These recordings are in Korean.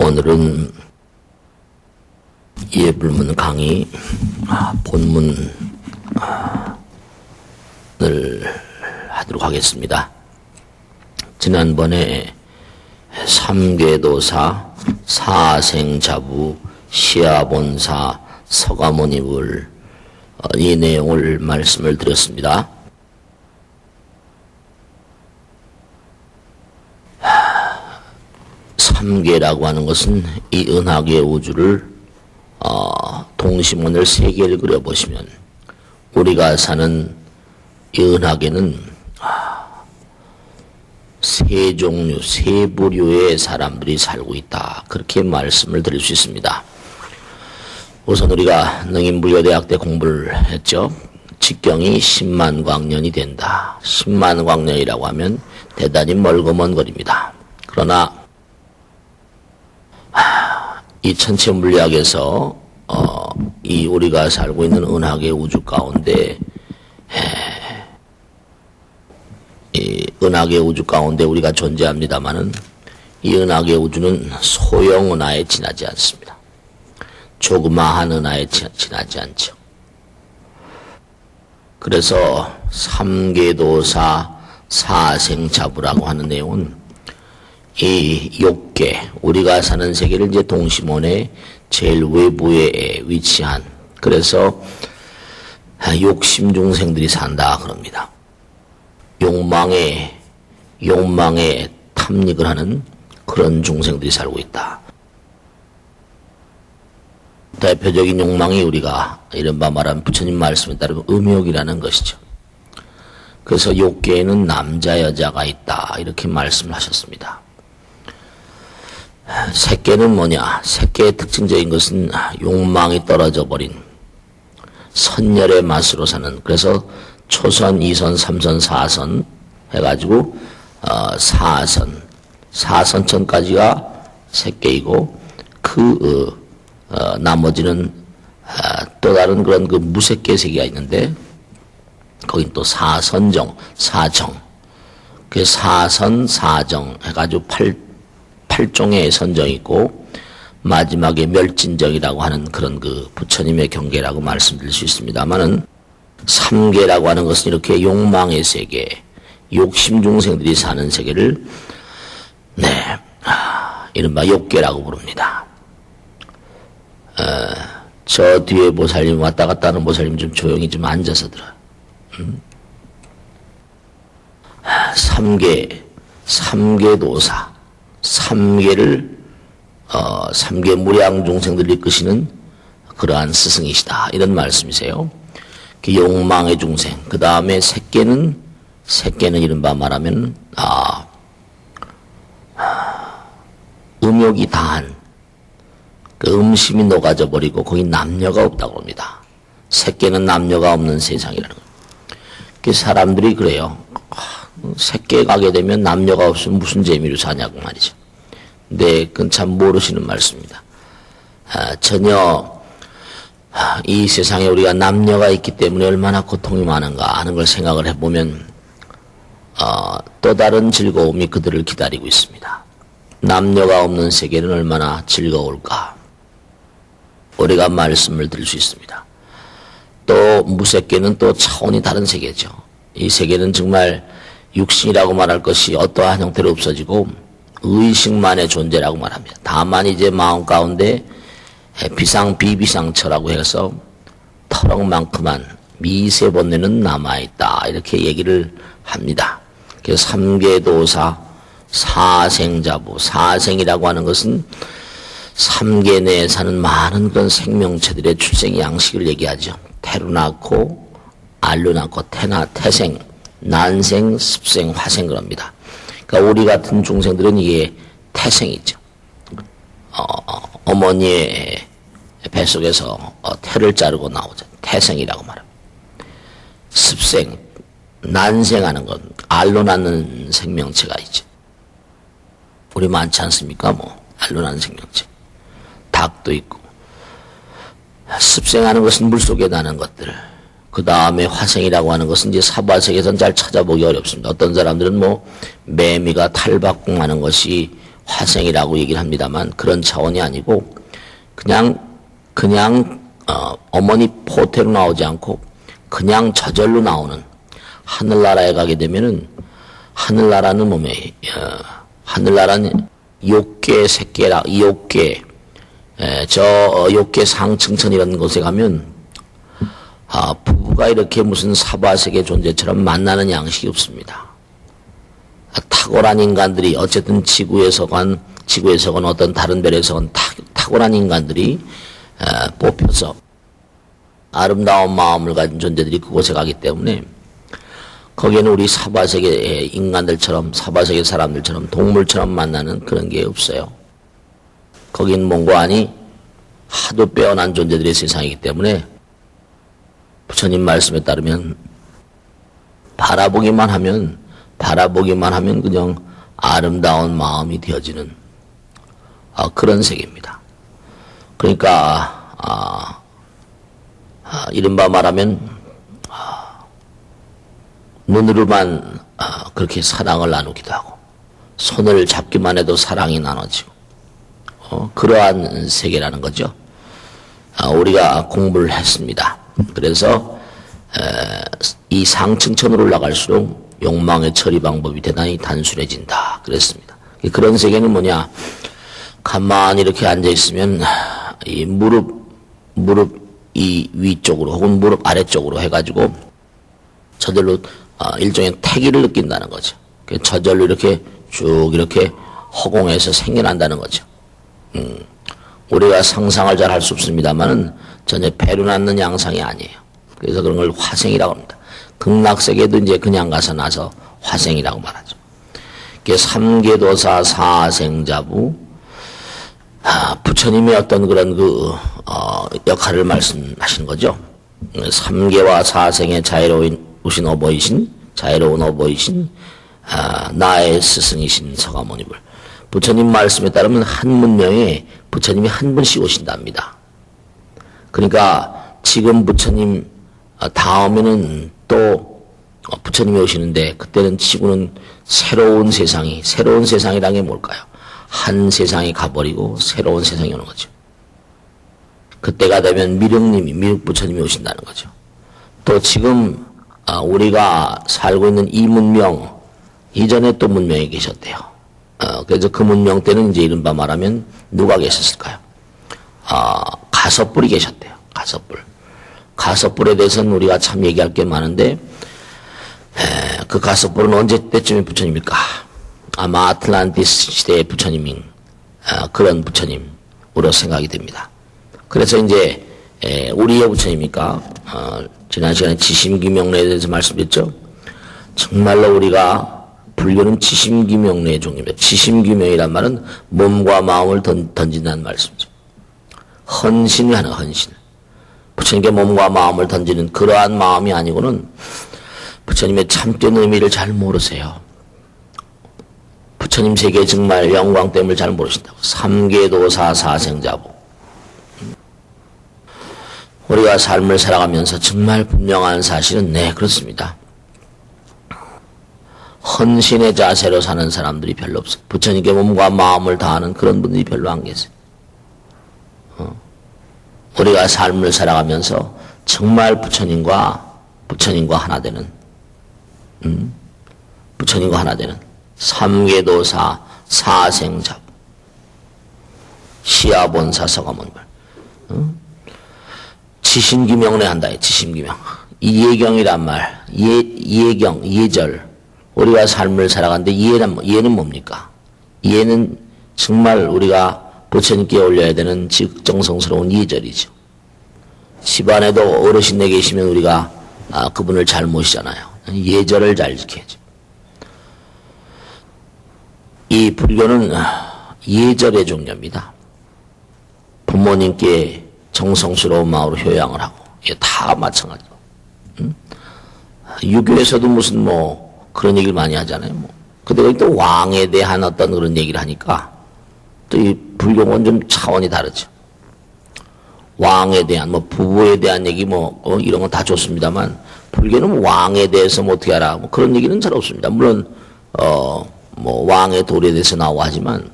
오늘은 예불문 강의 본문을 하도록 하겠습니다. 지난번에 삼계도사, 사생자부, 시아본사, 서가모니불 이 내용을 말씀을 드렸습니다. 삼계라고 하는 것은 이 은하계 우주를 동심원을 세 개를 그려보시면 우리가 사는 이 은하계는 세 종류, 세 부류의 사람들이 살고 있다. 그렇게 말씀을 드릴 수 있습니다. 우선 우리가 능인불교대학 때 공부를 했죠. 직경이 10만 광년이 된다. 10만 광년이라고 하면 대단히 멀고 먼 거리입니다. 그러나 이 천체 물리학에서 이 우리가 살고 있는 은하계 우주 가운데 이 은하계 우주 가운데 우리가 존재합니다마는 이 은하계 우주는 소형 은하에 지나지 않습니다. 조그마한 은하에 지나지 않죠. 그래서 삼계도사 사생자부라고 하는 내용은 이 욕계, 우리가 사는 세계를 이제 동심원의 제일 외부에 위치한, 그래서 욕심 중생들이 산다 그럽니다. 욕망에 탐닉을 하는 그런 중생들이 살고 있다. 대표적인 욕망이 우리가 이른바 말하면 부처님 말씀에 따르면 음욕이라는 것이죠. 그래서 욕계에는 남자 여자가 있다 이렇게 말씀을 하셨습니다. 색계는 뭐냐? 색계의 특징적인 것은 욕망이 떨어져 버린 선열의 맛으로 사는, 그래서 초선, 2선, 3선, 4선 해가지고 4선천까지가 색계이고 나머지는 또 다른 그런 그 무색계 세계가 있는데 거긴 또 사선정, 사정, 그 사선, 사정 해가지고 8종의 선정이 있고 마지막에 멸진정이라고 하는 그런 그 부처님의 경계라고 말씀드릴 수 있습니다만은 삼계라고 하는 것은 이렇게 욕망의 세계, 욕심 중생들이 사는 세계를 이른바 욕계라고 부릅니다. 저 뒤에 보살님 왔다 갔다 하는 보살님 좀 조용히 좀 앉아서 들어요. 삼계도사, 삼계를 삼계 무량 중생들을 이끄시는 그러한 스승이시다 이런 말씀이세요. 그 욕망의 중생, 그 다음에 색계는 이른바 말하면 음욕이 다한 그 음심이 녹아져 버리고 거기 남녀가 없다고 합니다. 색계는 남녀가 없는 세상이라는 거예요. 그 사람들이 그래요. 색계 가게 되면 남녀가 없으면 무슨 재미로 사냐고 말이죠. 근데 그건 참 모르시는 말씀입니다. 전혀 이 세상에 우리가 남녀가 있기 때문에 얼마나 고통이 많은가 하는 걸 생각을 해보면 또 다른 즐거움이 그들을 기다리고 있습니다. 남녀가 없는 세계는 얼마나 즐거울까 우리가 말씀을 드릴 수 있습니다. 또 무색계는 또 차원이 다른 세계죠. 이 세계는 정말 육신이라고 말할 것이 어떠한 형태로 없어지고 의식만의 존재라고 말합니다. 다만 이제 마음 가운데 비상비비상처라고 해서 터럭만큼만 미세번뇌는 남아있다 이렇게 얘기를 합니다. 그래서 삼계도사, 사생자부, 사생이라고 하는 것은 삼계 내에 사는 많은 그런 생명체들의 출생 양식을 얘기하죠. 태로 낳고 알로 낳고 태생, 난생, 습생, 화생 그럽니다. 그러니까 우리 같은 중생들은 이게 태생이죠. 어머니의 뱃속에서 태를 자르고 나오죠. 태생이라고 말합니다. 습생, 난생하는 건 알로 낳는 생명체가 있죠. 우리 많지 않습니까? 알로 낳는 생명체. 닭도 있고. 습생하는 것은 물속에 나는 것들. 그 다음에 화생이라고 하는 것은 이제 사바세계에서는 잘 찾아보기 어렵습니다. 어떤 사람들은 매미가 탈바꿈하는 것이 화생이라고 얘기를 합니다만 그런 차원이 아니고 그냥 어머니 포태로 나오지 않고 그냥 저절로 나오는 하늘나라에 가게 되면은 하늘나라는 몸에 하늘나라는 욕계 색계라 욕계 저 욕계 상층천이라는 곳에 가면 부부가 이렇게 무슨 사바세계 존재처럼 만나는 양식이 없습니다. 탁월한 인간들이 어쨌든 지구에서건 어떤 다른 별에서건 탁월한 인간들이 뽑혀서 아름다운 마음을 가진 존재들이 그곳에 가기 때문에 거기에는 우리 사바세계 인간들처럼 사바세계 사람들처럼 동물처럼 만나는 그런 게 없어요. 거긴 몸과 안이 하도 빼어난 존재들의 세상이기 때문에 부처님 말씀에 따르면 바라보기만 하면 그냥 아름다운 마음이 되어지는 그런 세계입니다. 그러니까 이른바 말하면 눈으로만 그렇게 사랑을 나누기도 하고 손을 잡기만 해도 사랑이 나눠지고 그러한 세계라는 거죠. 우리가 공부를 했습니다. 그래서 이 상층천으로 올라갈수록 욕망의 처리 방법이 대단히 단순해진다 그랬습니다. 그런 세계는 뭐냐, 가만히 이렇게 앉아있으면 이 무릎 이 위쪽으로 혹은 무릎 아래쪽으로 해가지고 저절로 일종의 태기를 느낀다는 거죠. 저절로 이렇게 쭉 이렇게 허공에서 생겨난다는 거죠. 우리가 상상을 잘 할 수 없습니다만은 전혀 배로 낳는 양상이 아니에요. 그래서 그런 걸 화생이라고 합니다. 극락세계도 이제 그냥 가서 나서 화생이라고 말하죠. 삼계도사 사생자부, 부처님의 어떤 그런 역할을 말씀하시는 거죠. 삼계와 사생의 자유로운 어버이신, 나의 스승이신 서가모니불. 부처님 말씀에 따르면 한 문명에 부처님이 한 분씩 오신답니다. 그러니까 지금 부처님 다음에는 또 부처님이 오시는데 그때는 지구는 새로운 세상이라는 게 뭘까요? 한 세상에 가버리고 새로운 세상이 오는 거죠. 그때가 되면 미륵 부처님이 오신다는 거죠. 또 지금 우리가 살고 있는 이 문명 이전에 또 문명이 계셨대요. 그래서 그 문명 때는 이제 이른바 말하면 누가 계셨을까요? 가섭불이 계셨대요. 가섭불에 대해서는 우리가 참 얘기할 게 많은데 그 가섭불은 언제 때쯤에 부처님일까? 아마 아틀란티스 시대의 부처님인 그런 부처님으로 생각이 됩니다. 그래서 이제 우리의 부처님이니까 지난 시간에 지심기명례에 대해서 말씀드렸죠. 정말로 우리가 불교는 지심기명례의 종입니다. 지심기명이란 말은 몸과 마음을 던진다는 말씀이죠. 헌신을 하는 헌신. 부처님께 몸과 마음을 던지는 그러한 마음이 아니고는 부처님의 참된 의미를 잘 모르세요. 부처님 세계의 정말 영광됨을 잘 모르신다고. 삼계도사 사생자부. 우리가 삶을 살아가면서 정말 분명한 사실은 그렇습니다. 헌신의 자세로 사는 사람들이 별로 없어요. 부처님께 몸과 마음을 다하는 그런 분들이 별로 안 계세요. 우리가 삶을 살아가면서 정말 부처님과 하나 되는, 부처님과 하나 되는 삼계도사 사생자부, 시아본사 서가모니불, 지심기명례 한다. 지심기명. 이예경이란 말, 예절. 우리가 삶을 살아가는데 예는 뭡니까? 예는 정말 우리가 부처님께 올려야 되는 직정성스러운 예절이죠. 집안에도 어르신네 계시면 우리가 그분을 잘 모시잖아요. 예절을 잘 지켜야죠. 이 불교는 예절의 종교입니다. 부모님께 정성스러운 마음으로 효양을 하고, 이게 다 마찬가지죠. 유교에서도 무슨 그런 얘기를 많이 하잖아요. 근데 거기 또 왕에 대한 어떤 그런 얘기를 하니까 또 이 불교는 좀 차원이 다르죠. 왕에 대한, 부부에 대한 얘기 이런 건 다 좋습니다만 불교는 왕에 대해서 어떻게 알아? 그런 얘기는 잘 없습니다. 물론, 왕의 도리에 대해서 나오고 하지만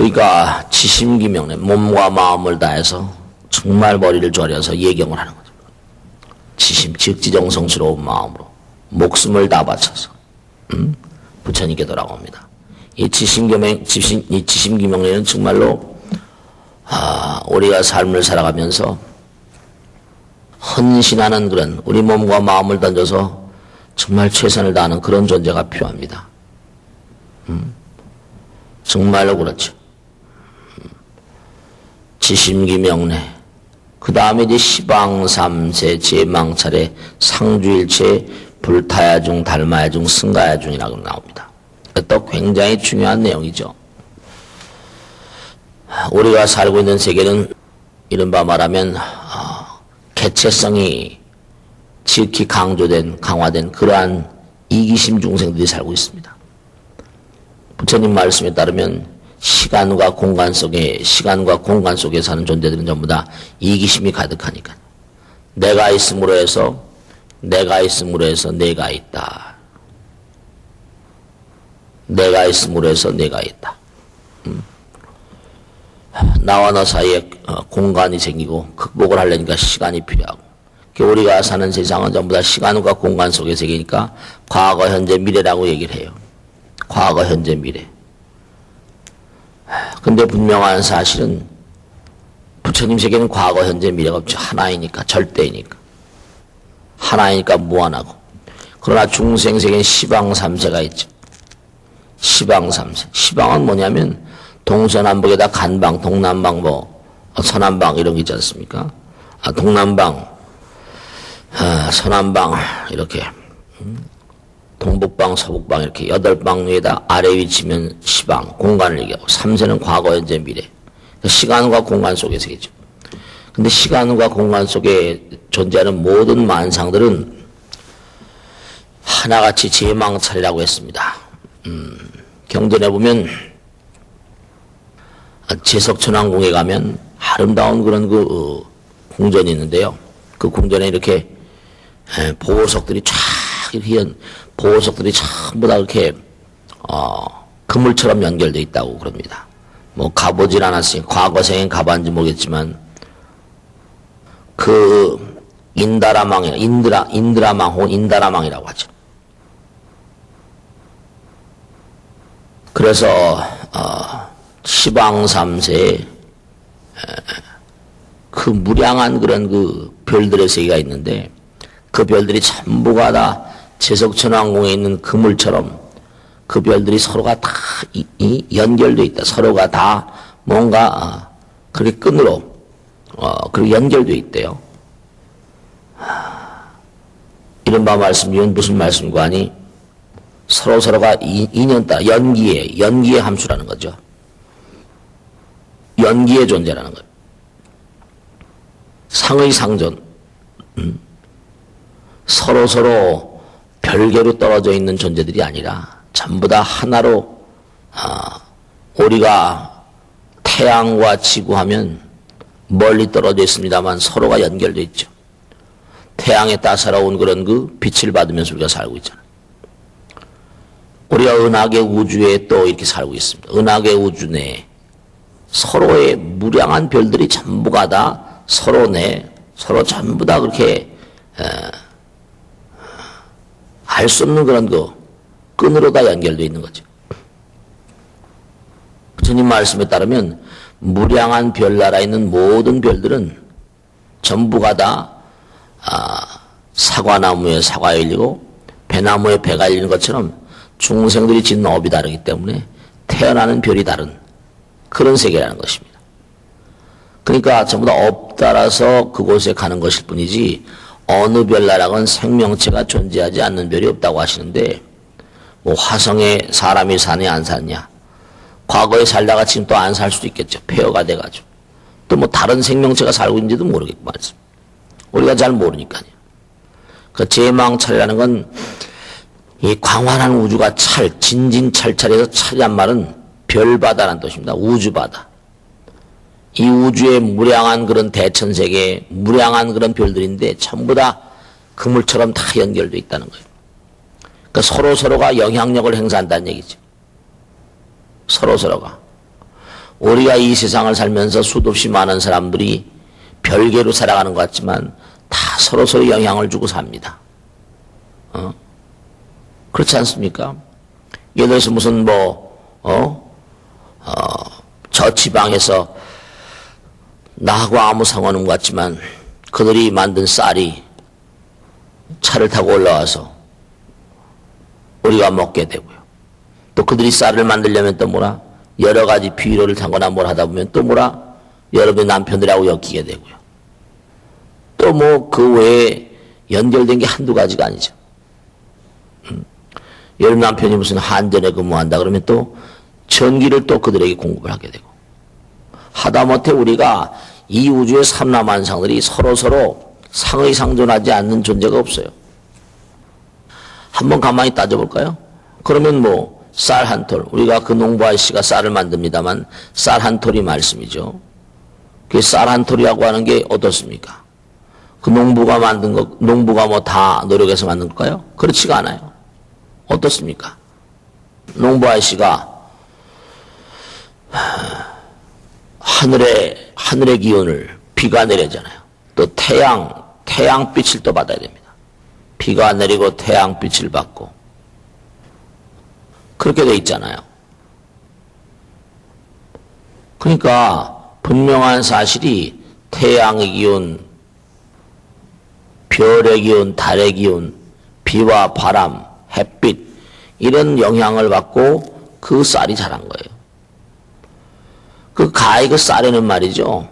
그러니까 지심기명래, 몸과 마음을 다해서 정말 머리를 졸여서 예경을 하는 거죠. 즉지정성스러운 마음으로 목숨을 다 바쳐서 부처님께 돌아옵니다. 이 지심기명래는 정말로 우리가 삶을 살아가면서 헌신하는 그런 우리 몸과 마음을 던져서 정말 최선을 다하는 그런 존재가 필요합니다. 정말로 그렇죠. 지심기명래. 그 다음에 이제 시방삼세, 제망차례, 상주일체, 불타야중, 달마야중, 승가야중이라고 나옵니다. 또 굉장히 중요한 내용이죠. 우리가 살고 있는 세계는 이른바 말하면 개체성이 지극히 강화된 그러한 이기심 중생들이 살고 있습니다. 부처님 말씀에 따르면 시간과 공간 속에 사는 존재들은 전부 다 이기심이 가득하니까 내가 있음으로 해서 내가 있다. 내가 있음으로 해서 내가 있다. 나와 너 사이에 공간이 생기고 극복을 하려니까 시간이 필요하고 우리가 사는 세상은 전부 다 시간과 공간 속의 세계니까 과거, 현재, 미래라고 얘기를 해요. 과거, 현재, 미래. 근데 분명한 사실은 부처님 세계는 과거, 현재, 미래가 없죠. 하나이니까, 절대이니까. 하나이니까 무한하고. 그러나 중생 세계는 시방삼세가 있죠. 시방삼세. 시방은 뭐냐면 동서남북에다 간방, 동남방, 서남방 이런 게 있지 않습니까? 동남방, 서남방 이렇게 동북방, 서북방 이렇게 8방 위에다 아래 위치면 시방, 공간을 얘기하고 삼세는 과거, 현재, 미래. 시간과 공간 속의 세계죠. 근데 시간과 공간 속에 존재하는 모든 만상들은 하나같이 제망차례라고 했습니다. 경전에 보면 제석천왕궁에 가면 아름다운 그런 궁전이 있는데요. 그 궁전에 이렇게 보석들이 쫙 이렇게 보석들이 전부 다 이렇게 그물처럼 연결되어 있다고 그럽니다. 가보질 않았으니 과거 생엔 가봤는지 모르겠지만 그 인드라망 혹은 인다라망이라고 하죠. 그래서 시방삼세에 그 무량한 그런 그 별들의 세계가 있는데 그 별들이 전부가 다 제석천왕궁에 있는 그물처럼 그 별들이 서로가 다 연결되어 있다. 서로가 다 뭔가 그렇게 끈으로 그렇게 연결되어 있대요. 이른바 말씀이면 무슨 말씀과 하니 서로가 인연 따라 연기의 함수라는 거죠. 연기의 존재라는 거예요. 상의상존. 서로 별개로 떨어져 있는 존재들이 아니라 전부 다 하나로 우리가 태양과 지구하면 멀리 떨어져 있습니다만 서로가 연결되어 있죠. 태양의 따사로운 그런 그 빛을 받으면서 우리가 살고 있잖아요. 우리가 은하계 우주에 또 이렇게 살고 있습니다. 은하계 우주 내에 서로의 무량한 별들이 전부가 다 서로 전부 다 그렇게 알 수 없는 그런 끈으로 다 연결되어 있는 거죠. 부처님 말씀에 따르면 무량한 별나라에 있는 모든 별들은 전부가 다 사과나무에 사과가 열리고 배나무에 배가 열리는 것처럼 중생들이 짓는 업이 다르기 때문에 태어나는 별이 다른 그런 세계라는 것입니다. 그러니까 전부 다 업 따라서 그곳에 가는 것일 뿐이지 어느 별나라건 생명체가 존재하지 않는 별이 없다고 하시는데 화성에 사람이 사냐 안 사냐 과거에 살다가 지금 또 안 살 수도 있겠죠. 폐허가 돼가지고 또 다른 생명체가 살고 있는지도 모르겠고 말이죠. 우리가 잘 모르니까요. 그 제망찰이라는 건 이 광활한 우주가 진진찰찰해서 찰이란 말은 별바다라는 뜻입니다. 우주바다. 이 우주의 무량한 그런 대천세계에 무량한 그런 별들인데 전부 다 그물처럼 다 연결되어 있다는 거예요. 그러니까 서로가 영향력을 행사한다는 얘기죠. 서로가. 우리가 이 세상을 살면서 수도 없이 많은 사람들이 별개로 살아가는 것 같지만 다 서로서로 영향을 주고 삽니다. 그렇지 않습니까? 예를 들어서 무슨 저 지방에서 나하고 아무 상관없는 것 같지만 그들이 만든 쌀이 차를 타고 올라와서 우리가 먹게 되고요. 또 그들이 쌀을 만들려면 또 뭐라 여러 가지 비료를 타거나 뭘 하다 보면 또 뭐라 여러분의 남편들하고 엮이게 되고요. 또 뭐 그 외에 연결된 게 한두 가지가 아니죠. 여러분 남편이 무슨 한전에 근무한다 그러면 또 전기를 또 그들에게 공급을 하게 되고 하다못해 우리가 이 우주의 삼라만상들이 서로서로 상의상존하지 않는 존재가 없어요. 한번 가만히 따져볼까요? 그러면 뭐 쌀 한 톨, 우리가 그 농부 아저씨가 쌀을 만듭니다만 쌀 한 톨이 말씀이죠. 그 쌀 한 톨이라고 하는 게 어떻습니까? 그 농부가 만든 거, 농부가 뭐 다 노력해서 만든 걸까요? 그렇지가 않아요. 어떻습니까? 농부 아저씨가 하늘의 기운을 비가 내리잖아요. 또 태양빛을 또 받아야 됩니다. 비가 내리고 태양빛을 받고 그렇게 돼 있잖아요. 그러니까 분명한 사실이 태양의 기운, 별의 기운, 달의 기운, 비와 바람, 햇빛 이런 영향을 받고 그 쌀이 자란 거예요. 그 쌀에는 말이죠.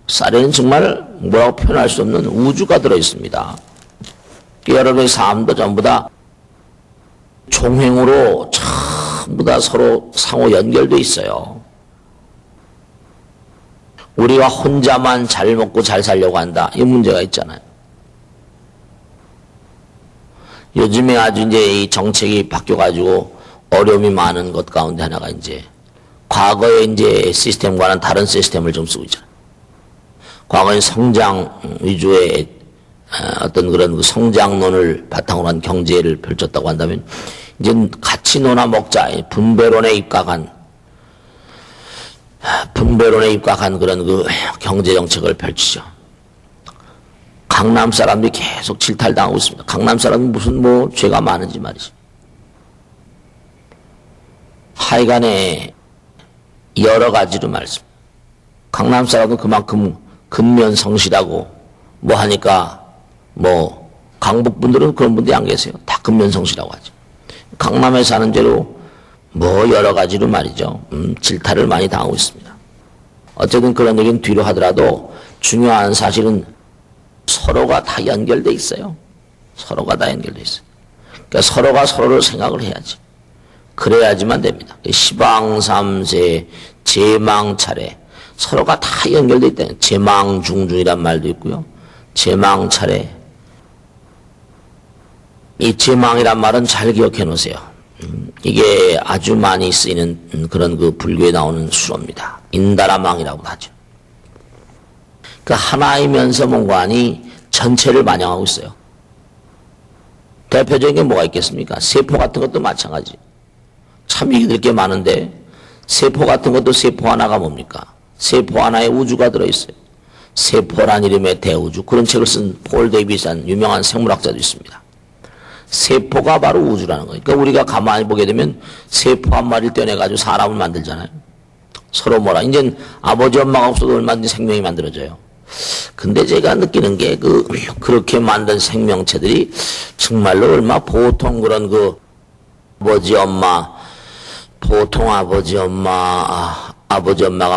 쌀에는 정말 뭐라고 표현할 수 없는 우주가 들어있습니다. 여러분의 삶도 전부 다 종횡으로 전부 다 서로 상호 연결돼 있어요. 우리가 혼자만 잘 먹고 잘 살려고 한다. 이 문제가 있잖아요. 요즘에 아주 이제 이 정책이 바뀌어가지고 어려움이 많은 것 가운데 하나가 이제 과거의 이제 시스템과는 다른 시스템을 좀 쓰고 있잖아요. 과거엔 성장 위주의 어떤 그런 그 성장론을 바탕으로 한 경제를 펼쳤다고 한다면 이제 같이 놀아 먹자 분배론에 입각한 그런 그 경제 정책을 펼치죠. 강남 사람들이 계속 질탈당하고 있습니다. 강남 사람은 무슨 뭐 죄가 많은지 말이죠. 하여간에 여러 가지로 말씀. 강남 사람은 그만큼 근면성실하고 뭐 하니까 뭐 강북분들은 그런 분들이 안 계세요. 다 근면성실하고 하죠. 강남에 사는 죄로 뭐 여러 가지로 말이죠. 질타를 많이 당하고 있습니다. 어쨌든 그런 얘기는 뒤로 하더라도 중요한 사실은 서로가 다 연결돼 있어요. 서로가 다 연결돼 있어요. 그러니까 서로가 서로를 생각을 해야지. 그래야지만 됩니다. 시방삼세, 제망차례 서로가 다 연결돼 있다. 제망중중이란 말도 있고요. 제망차례. 이 제망이란 말은 잘 기억해 놓으세요. 이게 아주 많이 쓰이는 그런 그 불교에 나오는 수로입니다. 인다라망이라고 하죠. 그 하나의 면서문관이 전체를 반영하고 있어요. 대표적인 게 뭐가 있겠습니까? 세포 같은 것도 마찬가지. 참 얘기될 게 많은데 세포 같은 것도 세포 하나가 뭡니까? 세포 하나에 우주가 들어있어요. 세포란 이름의 대우주. 그런 책을 쓴 폴 데이비스한 유명한 생물학자도 있습니다. 세포가 바로 우주라는 거예요. 그러니까 우리가 가만히 보게 되면 세포 한 마리를 떼내가지고 사람을 만들잖아요. 서로 뭐라. 이제 아버지 엄마가 없어도 얼마든지 생명이 만들어져요. 근데 제가 느끼는 게 그렇게 만든 생명체들이 정말로 얼마 보통 그런 아버지 엄마, 보통 아버지 엄마가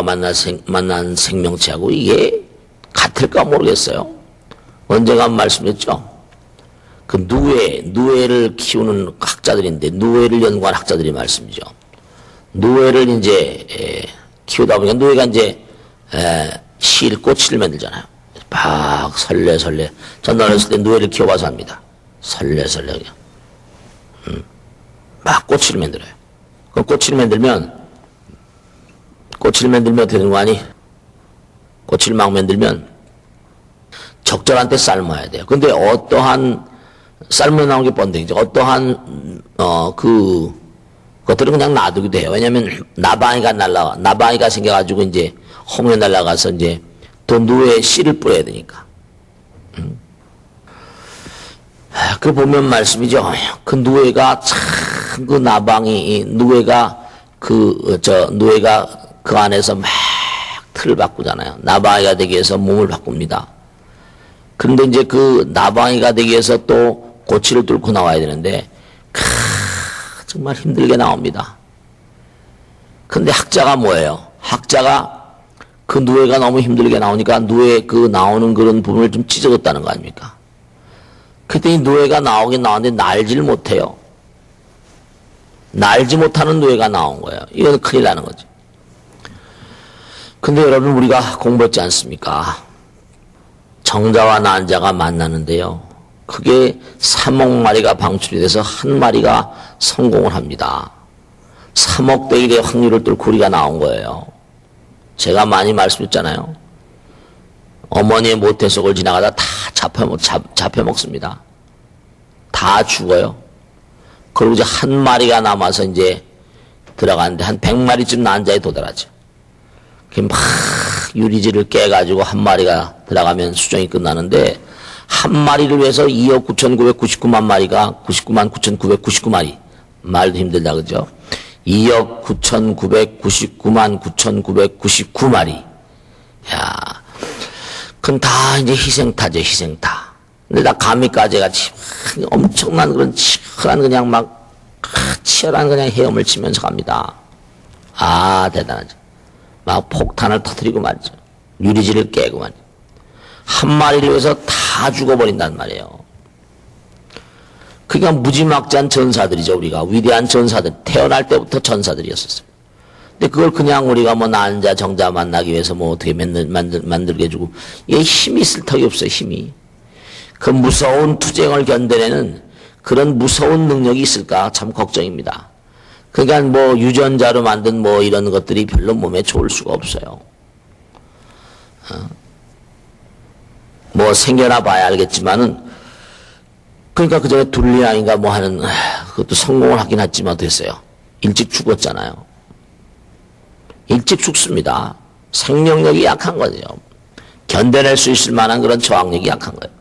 만난 생명체하고 이게 같을까 모르겠어요. 언젠가 말씀했죠. 그 누에를 키우는 학자들인데, 누에를 연구한 학자들이 말씀이죠. 누에를 이제, 키우다 보니까 누에가 이제, 꽃을 만들잖아요. 막 설레설레. 전 어렸을 때 누에를 키워봐서 합니다. 설레설레. 막 꽃을 만들어요. 그럼 꽃을 만들면 어떻게 되는 거 아니? 꽃을 막 만들면 적절한 때 삶아야 돼요. 근데 어떠한 삶아 나온 게 번데기죠. 어떠한 그것들은 그냥 놔두기도 돼요. 왜냐면 나방이가 생겨가지고 이제 홍에 날아가서 이제 또 누에 씨를 뿌려야 되니까. 그 보면 말씀이죠. 그 누에가 참 그 누에가 그 안에서 막 틀을 바꾸잖아요. 나방이가 되기 위해서 몸을 바꿉니다. 그런데 이제 그 나방이가 되기 위해서 또 고치를 뚫고 나와야 되는데, 정말 힘들게 나옵니다. 근데 학자가 뭐예요? 학자가 그 누에가 너무 힘들게 나오니까 누에 그 나오는 그런 부분을 좀 찢어졌다는 거 아닙니까? 그랬더니 누에가 나오긴 나왔는데 날지를 못해요. 날지 못하는 누에가 나온 거예요. 이건 큰일 나는 거죠. 근데 여러분, 우리가 공부했지 않습니까? 정자와 난자가 만나는데요. 그게 3억 마리가 방출이 돼서 한 마리가 성공을 합니다. 3억 대 1의 확률을 뚫고 우리가 나온 거예요. 제가 많이 말씀했잖아요. 어머니의 모태속을 지나가다 다 잡혀먹습니다. 다 죽어요. 그리고 이제 한 마리가 남아서 이제 들어가는데 한 100마리쯤 난자에 도달하죠. 막 유리지를 깨가지고 한 마리가 들어가면 수정이 끝나는데, 한 마리를 위해서 2억 9,999만 마리가 99만 9,999마리. 말도 힘들다, 그죠? 2억 9,999만 9,999마리. 야, 그건 다 이제 희생타죠, 희생타. 근데 다 가미까지같이 엄청난 그런 치열한 그냥 막, 치열한 그냥 헤엄을 치면서 갑니다. 아, 대단하죠. 막 폭탄을 터뜨리고 말이죠. 유리지를 깨고 말이죠. 한 마리를 위해서 다 죽어버린단 말이에요. 그러니까 무지막지한 전사들이죠. 우리가 위대한 전사들, 태어날 때부터 전사들이었었어요. 근데 그걸 그냥 우리가 뭐 난자 정자 만나기 위해서 뭐 어떻게 만들게 해주고, 이게 힘이 있을 턱이 없어요. 힘이. 그 무서운 투쟁을 견뎌내는 그런 무서운 능력이 있을까 참 걱정입니다. 그러니까 뭐 유전자로 만든 뭐 이런 것들이 별로 몸에 좋을 수가 없어요. 뭐 생겨나 봐야 알겠지만은, 그러니까 그 전에 둘리앙인가 뭐 하는, 그것도 성공을 하긴 했지만 됐어요. 일찍 죽었잖아요. 일찍 죽습니다. 생명력이 약한 거죠. 견뎌낼 수 있을 만한 그런 저항력이 약한 거예요.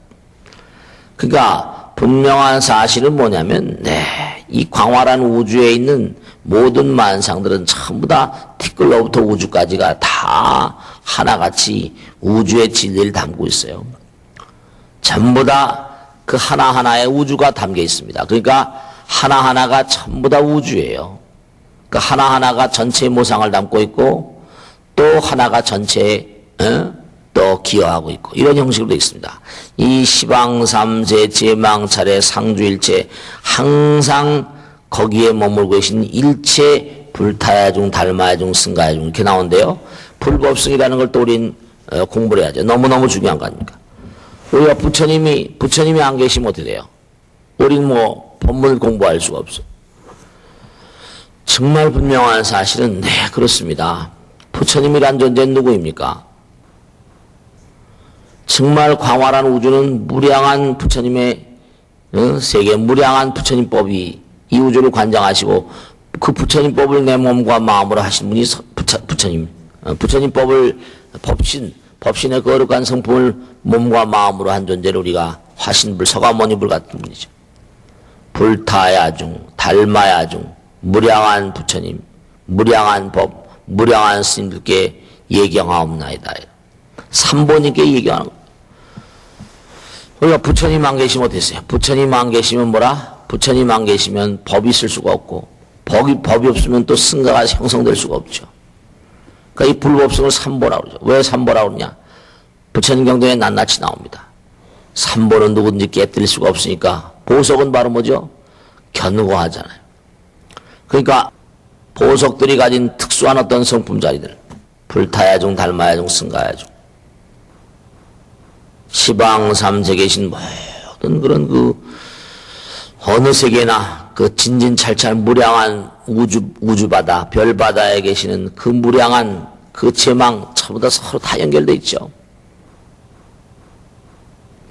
그러니까 분명한 사실은 뭐냐면, 이 광활한 우주에 있는 모든 만상들은 전부 다 티끌로부터 우주까지가 다 하나같이 우주의 진리를 담고 있어요. 전부 다 그 하나하나에 우주가 담겨 있습니다. 그러니까 하나하나가 전부 다 우주예요. 그 하나하나가 전체의 모상을 담고 있고, 또 하나가 전체에 또 기여하고 있고, 이런 형식으로 되어 있습니다. 이 시방삼세 제망차례 상주일체, 항상 거기에 머물고 계신 일체 불타야중 달마야중 승가야중 이렇게 나오는데요. 불법승이라는 걸 또 우린 공부를 해야죠. 너무너무 중요한 거 아닙니까? 우리가 부처님이 안 계시면 어떻게 돼요? 우린 뭐 법문을 공부할 수가 없어. 정말 분명한 사실은 그렇습니다. 부처님이란 존재는 누구입니까? 정말 광활한 우주는 무량한 부처님의 세계, 무량한 부처님법이 이 우주를 관장하시고, 그 부처님법을 내 몸과 마음으로 하신 분이 부처님. 부처님법을 법신의 거룩한 성품을 몸과 마음으로 한 존재를 우리가 화신불, 서가모니불 같은 분이죠. 불타야중, 달마야중, 무량한 부처님, 무량한 법, 무량한 스님들께 예경하옵나이다. 삼보님께 예경하는 거예요. 우리가 부처님 안 계시면 어땠어요? 부처님 안 계시면 뭐라? 부처님 안 계시면 법이 있을 수가 없고, 법이 없으면 또 승가가 형성될 수가 없죠. 그러니까 이 불법성을 삼보라고 그러죠. 왜 삼보라고 그러냐? 부처님 경전에 낱낱이 나옵니다. 삼보는 누구든지 깨뜨릴 수가 없으니까, 보석은 바로 뭐죠? 견고하잖아요. 그러니까 보석들이 가진 특수한 어떤 성품 자리들, 불타야중, 달마야중, 승가야중, 시방삼세 계신 모든 그런 그 어느 세계나 그 진진찰찰 무량한 우주바다, 별바다에 계시는 그 무량한 그 제망 전부 다 서로 다 연결되어 있죠.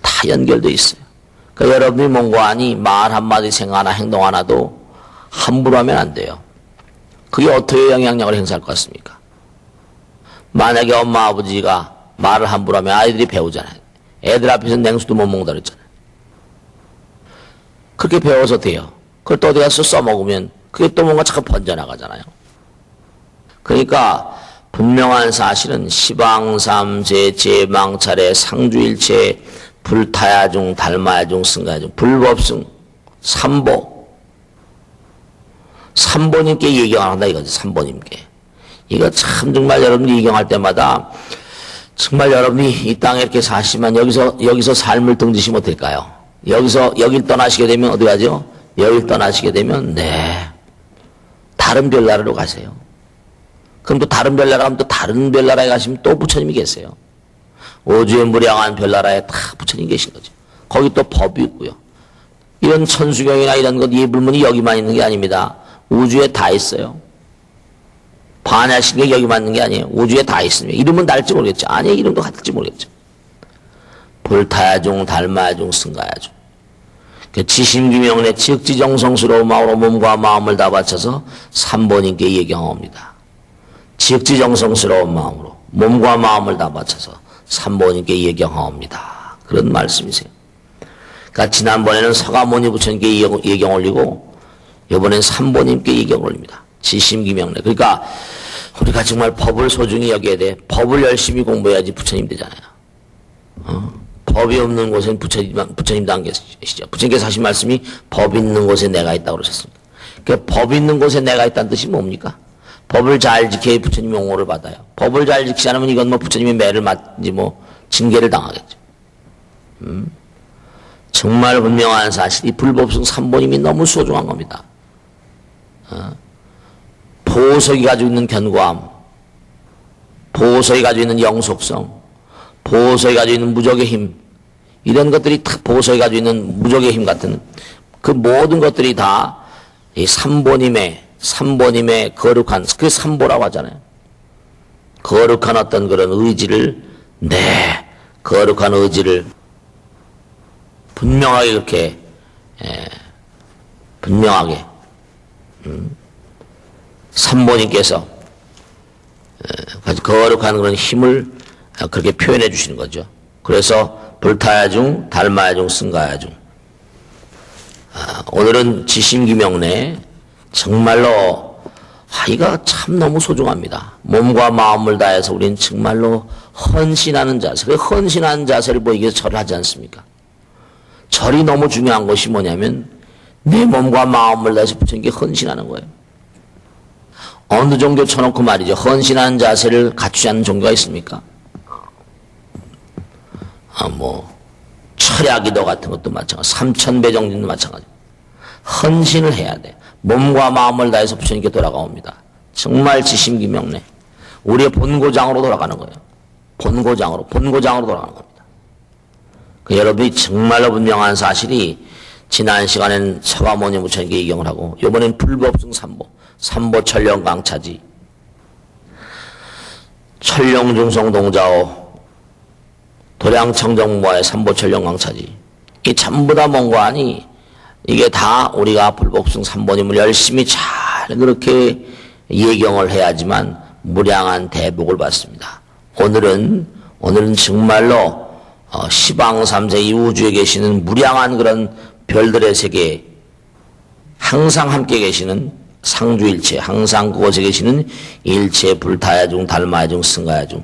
다 연결되어 있어요. 그러니까 여러분이 뭔가 하니 말 한마디, 생각 하나, 행동 하나도 함부로 하면 안 돼요. 그게 어떻게 영향력을 행사할 것 같습니까? 만약에 엄마 아버지가 말을 함부로 하면 아이들이 배우잖아요. 애들 앞에서 냉수도 못 먹는다 그랬잖아요. 그렇게 배워서 돼요. 그걸 또 어디 가서 써먹으면 그게 또 뭔가 자꾸 번져나가잖아요. 그러니까 분명한 사실은 시방삼세 제망차례 상주일체 불타야중 달마야중 승가야중 불법승 삼보 삼보님께 예경을 한다 이거지. 삼보님께. 이거 참 정말 여러분이 예경할 때마다 정말 여러분이 이 땅에 이렇게 사시면 여기서 삶을 등지시면 어떨까요? 여길 떠나시게 되면 어디 가죠? 여길 떠나시게 되면 다른 별나라로 가세요. 그럼 또 다른 별나라 가면 또 다른 별나라에 가시면 또 부처님이 계세요. 우주의 무량한 별나라에 다 부처님 계신 거죠. 거기 또 법이 있고요. 이런 천수경이나 이런 것 예불문이 여기만 있는 게 아닙니다. 우주에 다 있어요. 반야신경 여기만 있는 게 아니에요. 우주에 다 있으면 이름은 날지 모르겠죠. 아니 이름도 같을지 모르겠죠. 불타야중 달마야중 승가야중. 지심기명내 지극지정성스러운 마음으로 몸과 마음을 다 바쳐서 삼보님께 예경합니다. 지극지정성스러운 마음으로 몸과 마음을 다 바쳐서 삼보님께 예경하옵니다. 그런 말씀이세요. 그러니까 지난번에는 서가모니 부처님께 예경 올리고 이번엔 삼보님께 예경 올립니다. 지심기명내. 그러니까 우리가 정말 법을 소중히 여겨야 돼. 법을 열심히 공부해야지 부처님 되잖아요. 법이 없는 곳엔 부처님도 안 계시죠. 부처님께서 하신 말씀이 법 있는 곳에 내가 있다고 그러셨습니다. 그러니까 법 있는 곳에 내가 있다는 뜻이 뭡니까? 법을 잘 지켜야 부처님이 옹호를 받아요. 법을 잘 지키지 않으면 이건 부처님의 매를 맞지 징계를 당하겠죠. 정말 분명한 사실이 불법승 삼보님이 너무 소중한 겁니다. 보석이 가지고 있는 견고함, 보석이 가지고 있는 영속성, 보석이 가지고 있는 무적의 힘, 이런 것들이 다 보석이 가지고 있는 무적의 힘 같은 그 모든 것들이 다 이 삼보님의 거룩한, 그 삼보라고 하잖아요. 거룩한 어떤 그런 의지를, 거룩한 의지를 분명하게 그렇게, 분명하게, 삼보님께서 거룩한 그런 힘을 그렇게 표현해 주시는 거죠. 그래서 불타야중, 달마야중, 승가야중. 오늘은 지심기명내 정말로 이가 참 너무 소중합니다. 몸과 마음을 다해서 우리는 정말로 헌신하는 자세. 그 헌신하는 자세를 보이기 위해서 절을 하지 않습니까? 절이 너무 중요한 것이 뭐냐면 내 몸과 마음을 다해서 부처님께 헌신하는 거예요. 어느 종교 쳐놓고 말이죠. 헌신하는 자세를 갖추지 않는 종교가 있습니까? 철야기도 같은 것도 마찬가지. 삼천배정진도 마찬가지. 헌신을 해야 돼. 몸과 마음을 다해서 부처님께 돌아가옵니다. 정말 지심기명내. 우리의 본고장으로 돌아가는 거예요. 본고장으로 돌아가는 겁니다. 여러분이 정말로 분명한 사실이 지난 시간엔 서가모니 부처님께 예경을 하고 이번엔 불법승 삼보 천령강차지 천령중성동자오 도량청정모의 삼보천령강차지 이 전부 다 뭔가 아니 이게 다 우리가 불법승 삼보님을 열심히 잘 그렇게 예경을 해야지만 무량한 대복을 받습니다. 오늘은 정말로 시방삼세 이 우주에 계시는 무량한 그런 별들의 세계에 항상 함께 계시는 상주일체 항상 그곳에 계시는 일체 불타야중 달마야중 승가야중에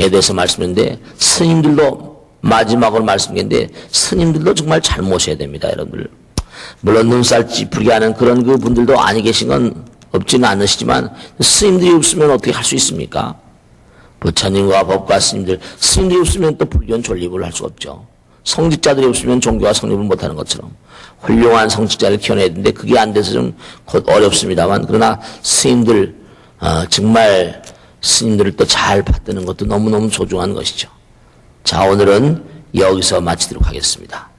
대해서 말씀했는데 스님들도 마지막으로 말씀했는데 스님들도 정말 잘 모셔야 됩니다. 여러분들. 물론 눈살 찌푸리게 하는 그런 그 분들도 아니 계신 건 없지는 않으시지만 스님들이 없으면 어떻게 할 수 있습니까? 부처님과 법과 스님들이 없으면 또 불교는 존립을 할 수가 없죠. 성직자들이 없으면 종교가 성립을 못하는 것처럼 훌륭한 성직자를 키워내야 되는데 그게 안 돼서 좀 곧 어렵습니다만 그러나 스님들 정말 스님들을 또 잘 받드는 것도 너무너무 소중한 것이죠. 자, 오늘은 여기서 마치도록 하겠습니다.